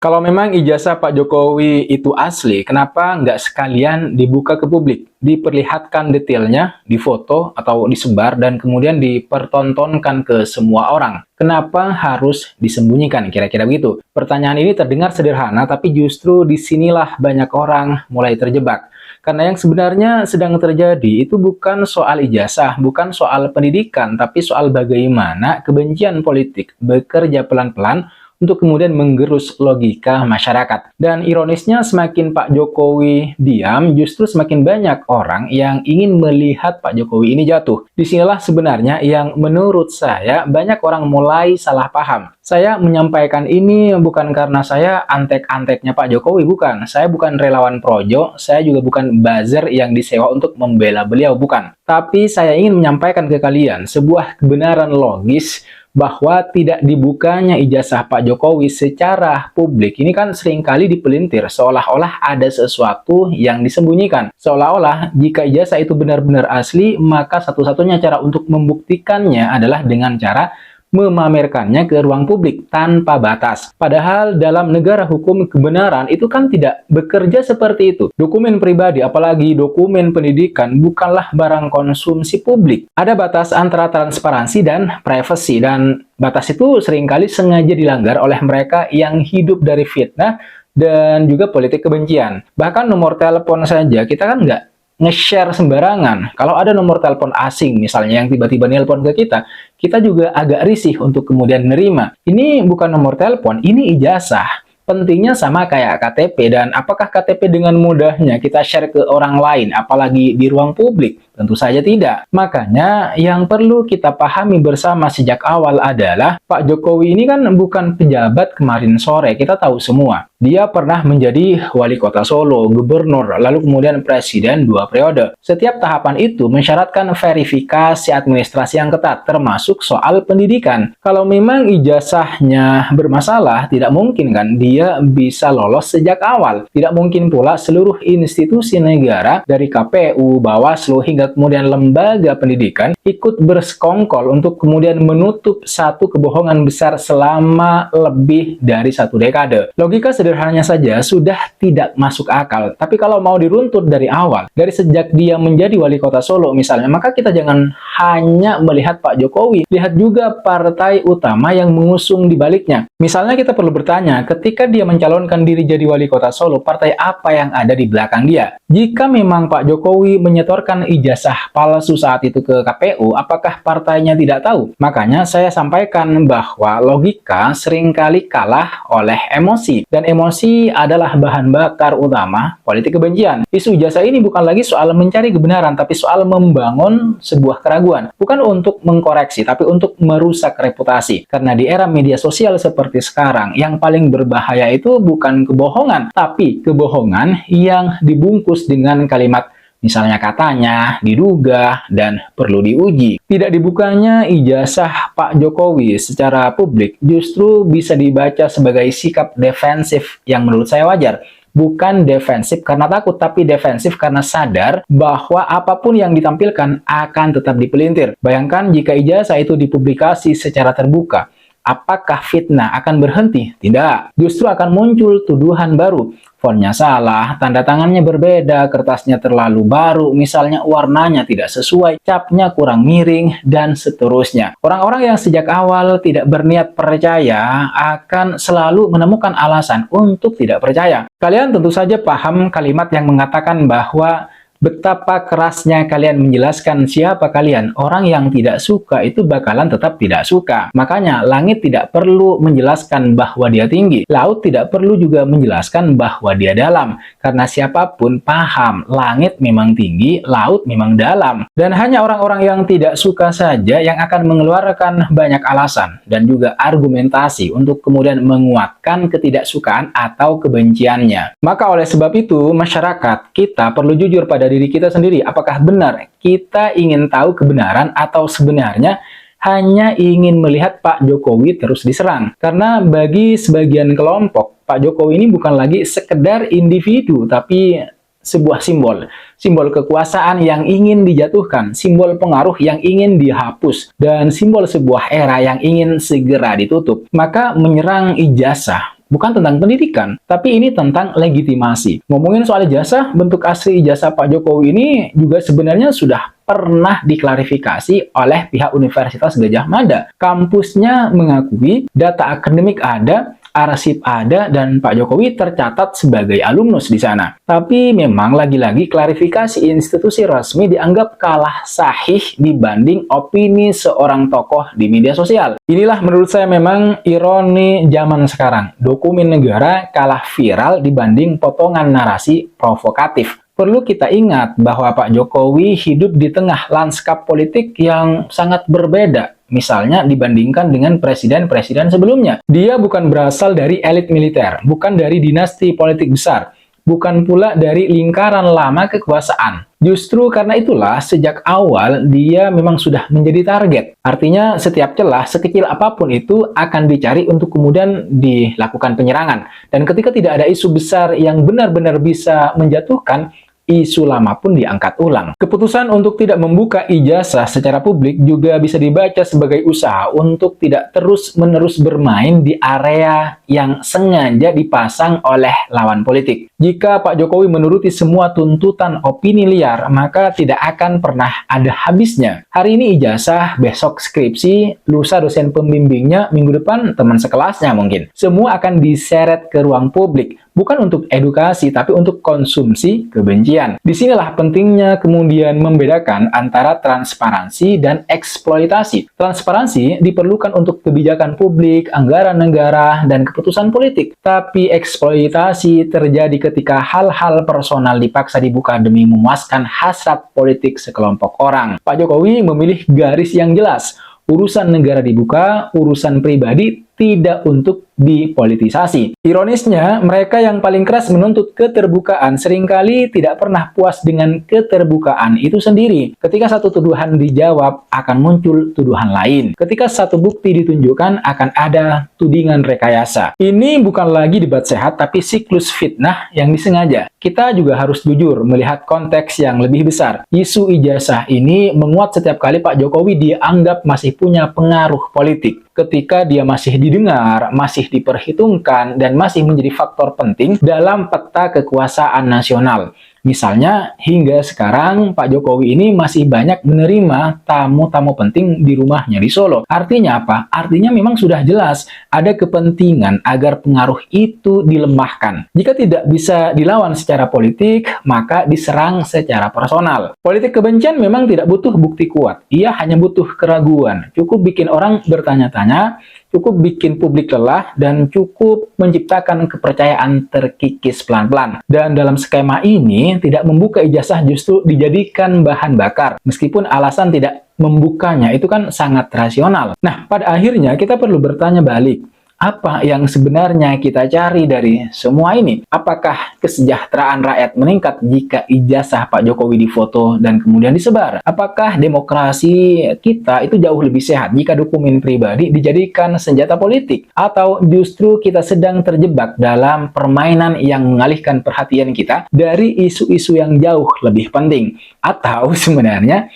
Kalau memang ijazah Pak Jokowi itu asli, kenapa nggak sekalian dibuka ke publik? Diperlihatkan detailnya, difoto atau disebar, dan kemudian dipertontonkan ke semua orang. Kenapa harus disembunyikan? Kira-kira begitu. Pertanyaan ini terdengar sederhana, tapi justru disinilah banyak orang mulai terjebak. Karena yang sebenarnya sedang terjadi itu bukan soal ijazah, bukan soal pendidikan, tapi soal bagaimana kebencian politik bekerja pelan-pelan untuk kemudian menggerus logika masyarakat. Dan ironisnya semakin Pak Jokowi diam, justru semakin banyak orang yang ingin melihat Pak Jokowi ini jatuh. Disinilah sebenarnya yang menurut saya banyak orang mulai salah paham. Saya menyampaikan ini bukan karena saya antek-anteknya Pak Jokowi, bukan. Saya bukan relawan projo, saya juga bukan buzzer yang disewa untuk membela beliau, bukan. Tapi saya ingin menyampaikan ke kalian sebuah kebenaran logis bahwa tidak dibukanya ijazah Pak Jokowi secara publik ini kan seringkali dipelintir seolah-olah ada sesuatu yang disembunyikan. Seolah-olah jika ijazah itu benar-benar asli, maka satu-satunya cara untuk membuktikannya adalah dengan cara memamerkannya ke ruang publik tanpa batas. Padahal dalam negara hukum kebenaran itu kan tidak bekerja seperti itu. Dokumen pribadi, apalagi dokumen pendidikan, bukanlah barang konsumsi publik. Ada batas antara transparansi dan privasi, dan batas itu seringkali sengaja dilanggar oleh mereka yang hidup dari fitnah dan juga politik kebencian. Bahkan nomor telepon saja kita kan nggak nge-share sembarangan. Kalau ada nomor telepon asing misalnya yang tiba-tiba nelpon ke kita juga agak risih untuk kemudian nerima. Ini bukan nomor telepon, ini ijazah. Pentingnya sama kayak KTP, dan apakah KTP dengan mudahnya kita share ke orang lain, apalagi di ruang publik? Tentu saja tidak. Makanya yang perlu kita pahami bersama sejak awal adalah Pak Jokowi ini kan bukan pejabat kemarin sore, kita tahu semua. Dia pernah menjadi wali kota Solo, gubernur, lalu kemudian presiden 2 periode. Setiap tahapan itu mensyaratkan verifikasi administrasi yang ketat, termasuk soal pendidikan. Kalau memang ijazahnya bermasalah, tidak mungkin kan dia bisa lolos sejak awal. Tidak mungkin pula seluruh institusi negara dari KPU, Bawaslu, hingga kemudian lembaga pendidikan ikut bersekongkol untuk kemudian menutup satu kebohongan besar selama lebih dari 1 dekade. Logika sederhananya saja sudah tidak masuk akal. Tapi kalau mau diruntut dari awal, dari sejak dia menjadi wali kota Solo misalnya, maka kita jangan hanya melihat Pak Jokowi, lihat juga partai utama yang mengusung di baliknya. Misalnya kita perlu bertanya, ketika dia mencalonkan diri jadi wali kota Solo, partai apa yang ada di belakang dia? Jika memang Pak Jokowi menyetorkan ijazah palsu saat itu ke KPU, apakah partainya tidak tahu? Makanya saya sampaikan bahwa logika seringkali kalah oleh emosi, dan emosi adalah bahan bakar utama politik kebencian. Isu ijazah ini bukan lagi soal mencari kebenaran, tapi soal membangun sebuah keraguan. Bukan untuk mengkoreksi, tapi untuk merusak reputasi. Karena di era media sosial seperti sekarang, yang paling berbahaya itu bukan kebohongan, tapi kebohongan yang dibungkus dengan kalimat misalnya katanya, diduga, dan perlu diuji. Tidak dibukanya ijazah Pak Jokowi secara publik justru bisa dibaca sebagai sikap defensif yang menurut saya wajar. Bukan defensif karena takut, tapi defensif karena sadar bahwa apapun yang ditampilkan akan tetap dipelintir. Bayangkan jika ijazah itu dipublikasi secara terbuka. Apakah fitnah akan berhenti? Tidak. Justru akan muncul tuduhan baru. Fontnya salah, tanda tangannya berbeda, kertasnya terlalu baru, misalnya warnanya tidak sesuai, capnya kurang miring, dan seterusnya. Orang-orang yang sejak awal tidak berniat percaya akan selalu menemukan alasan untuk tidak percaya. Kalian tentu saja paham kalimat yang mengatakan bahwa betapa kerasnya kalian menjelaskan siapa kalian. Orang yang tidak suka itu bakalan tetap tidak suka. Makanya langit tidak perlu menjelaskan bahwa dia tinggi. Laut tidak perlu juga menjelaskan bahwa dia dalam. Karena siapapun paham, langit memang tinggi, laut memang dalam. Dan hanya orang-orang yang tidak suka saja yang akan mengeluarkan banyak alasan dan juga argumentasi untuk kemudian menguatkan ketidaksukaan atau kebenciannya. Maka oleh sebab itu, masyarakat kita perlu jujur pada diri kita sendiri. Apakah benar kita ingin tahu kebenaran atau sebenarnya hanya ingin melihat Pak Jokowi terus diserang? Karena bagi sebagian kelompok, Pak Jokowi ini bukan lagi sekedar individu, tapi sebuah simbol. Simbol kekuasaan yang ingin dijatuhkan, simbol pengaruh yang ingin dihapus, dan simbol sebuah era yang ingin segera ditutup. Maka menyerang ijazah bukan tentang pendidikan, tapi ini tentang legitimasi. Ngomongin soal ijazah, bentuk asli ijazah Pak Jokowi ini juga sebenarnya sudah pernah diklarifikasi oleh pihak Universitas Gadjah Mada. Kampusnya mengakui data akademik ada, arsip ada, dan Pak Jokowi tercatat sebagai alumnus di sana. Tapi memang lagi-lagi klarifikasi institusi resmi dianggap kalah sahih dibanding opini seorang tokoh di media sosial. Inilah menurut saya memang ironi zaman sekarang. Dokumen negara kalah viral dibanding potongan narasi provokatif. Perlu kita ingat bahwa Pak Jokowi hidup di tengah lanskap politik yang sangat berbeda. Misalnya dibandingkan dengan presiden-presiden sebelumnya. Dia bukan berasal dari elit militer, bukan dari dinasti politik besar, bukan pula dari lingkaran lama kekuasaan. Justru karena itulah sejak awal dia memang sudah menjadi target. Artinya setiap celah sekecil apapun itu akan dicari untuk kemudian dilakukan penyerangan. Dan ketika tidak ada isu besar yang benar-benar bisa menjatuhkan, isu lama pun diangkat ulang. Keputusan untuk tidak membuka ijazah secara publik juga bisa dibaca sebagai usaha untuk tidak terus-menerus bermain di area yang sengaja dipasang oleh lawan politik. Jika Pak Jokowi menuruti semua tuntutan opini liar, maka tidak akan pernah ada habisnya. Hari ini ijazah, besok skripsi, lusa dosen pembimbingnya, minggu depan teman sekelasnya mungkin. Semua akan diseret ke ruang publik. Bukan untuk edukasi, tapi untuk konsumsi kebencian. Disinilah pentingnya kemudian membedakan antara transparansi dan eksploitasi. Transparansi diperlukan untuk kebijakan publik, anggaran negara, dan keputusan politik. Tapi eksploitasi terjadi ketika hal-hal personal dipaksa dibuka demi memuaskan hasrat politik sekelompok orang. Pak Jokowi memilih garis yang jelas. Urusan negara dibuka, urusan pribadi tidak untuk dipolitisasi. Ironisnya, mereka yang paling keras menuntut keterbukaan seringkali tidak pernah puas dengan keterbukaan itu sendiri. Ketika satu tuduhan dijawab, akan muncul tuduhan lain. Ketika satu bukti ditunjukkan, akan ada tudingan rekayasa. Ini bukan lagi debat sehat, tapi siklus fitnah yang disengaja. Kita juga harus jujur melihat konteks yang lebih besar. Isu ijazah ini menguat setiap kali Pak Jokowi dianggap masih punya pengaruh politik. Ketika dia masih didengar, masih diperhitungkan, dan masih menjadi faktor penting dalam peta kekuasaan nasional. Misalnya, hingga sekarang Pak Jokowi ini masih banyak menerima tamu-tamu penting di rumahnya di Solo. Artinya apa? Artinya memang sudah jelas ada kepentingan agar pengaruh itu dilemahkan. Jika tidak bisa dilawan secara politik, maka diserang secara personal. Politik kebencian memang tidak butuh bukti kuat. Ia hanya butuh keraguan. Cukup bikin orang bertanya-tanya, cukup bikin publik lelah, dan cukup menciptakan kepercayaan terkikis pelan-pelan. Dan dalam skema ini, tidak membuka ijazah justru dijadikan bahan bakar. Meskipun alasan tidak membukanya itu kan sangat rasional. Nah, pada akhirnya kita perlu bertanya balik. Apa yang sebenarnya kita cari dari semua ini? Apakah kesejahteraan rakyat meningkat jika ijazah Pak Jokowi difoto dan kemudian disebar? Apakah demokrasi kita itu jauh lebih sehat jika dokumen pribadi dijadikan senjata politik? Atau justru kita sedang terjebak dalam permainan yang mengalihkan perhatian kita dari isu-isu yang jauh lebih penting? Atau sebenarnya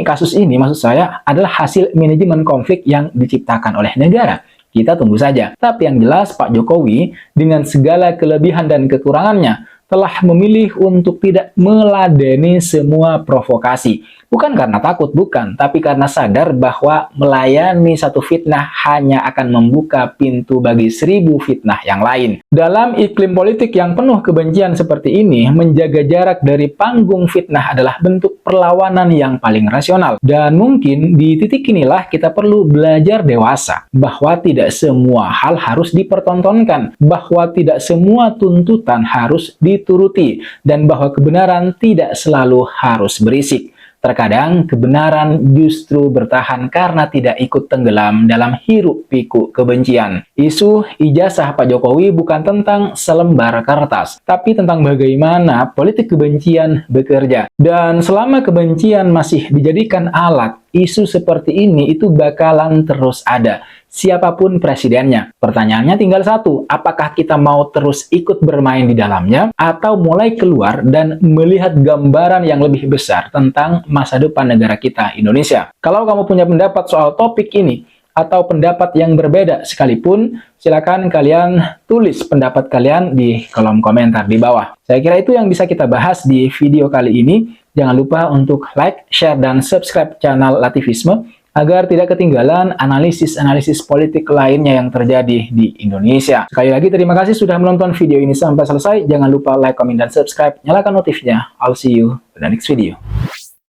kasus ini maksud saya adalah hasil manajemen konflik yang diciptakan oleh negara? Kita tunggu saja. Tapi yang jelas Pak Jokowi dengan segala kelebihan dan kekurangannya telah memilih untuk tidak meladeni semua provokasi. Bukan karena takut, bukan. Tapi karena sadar bahwa melayani satu fitnah hanya akan membuka pintu bagi 1000 fitnah yang lain. Dalam iklim politik yang penuh kebencian seperti ini, menjaga jarak dari panggung fitnah adalah bentuk perlawanan yang paling rasional. Dan mungkin di titik inilah kita perlu belajar dewasa. Bahwa tidak semua hal harus dipertontonkan. Bahwa tidak semua tuntutan harus dituruti, dan bahwa kebenaran tidak selalu harus berisik. Terkadang kebenaran justru bertahan karena tidak ikut tenggelam dalam hiruk-pikuk kebencian. Isu ijazah Pak Jokowi bukan tentang selembar kertas, tapi tentang bagaimana politik kebencian bekerja. Dan selama kebencian masih dijadikan alat, isu seperti ini itu bakalan terus ada. Siapapun presidennya. Pertanyaannya tinggal satu, apakah kita mau terus ikut bermain di dalamnya atau mulai keluar dan melihat gambaran yang lebih besar tentang masa depan negara kita, Indonesia? Kalau kamu punya pendapat soal topik ini, atau pendapat yang berbeda sekalipun, silakan kalian tulis pendapat kalian di kolom komentar di bawah. Saya kira itu yang bisa kita bahas di video kali ini. Jangan lupa untuk like, share, dan subscribe channel Lativisme agar tidak ketinggalan analisis-analisis politik lainnya yang terjadi di Indonesia. Sekali lagi terima kasih sudah menonton video ini sampai selesai. Jangan lupa like, comment, dan subscribe. Nyalakan notifnya. I'll see you in the next video.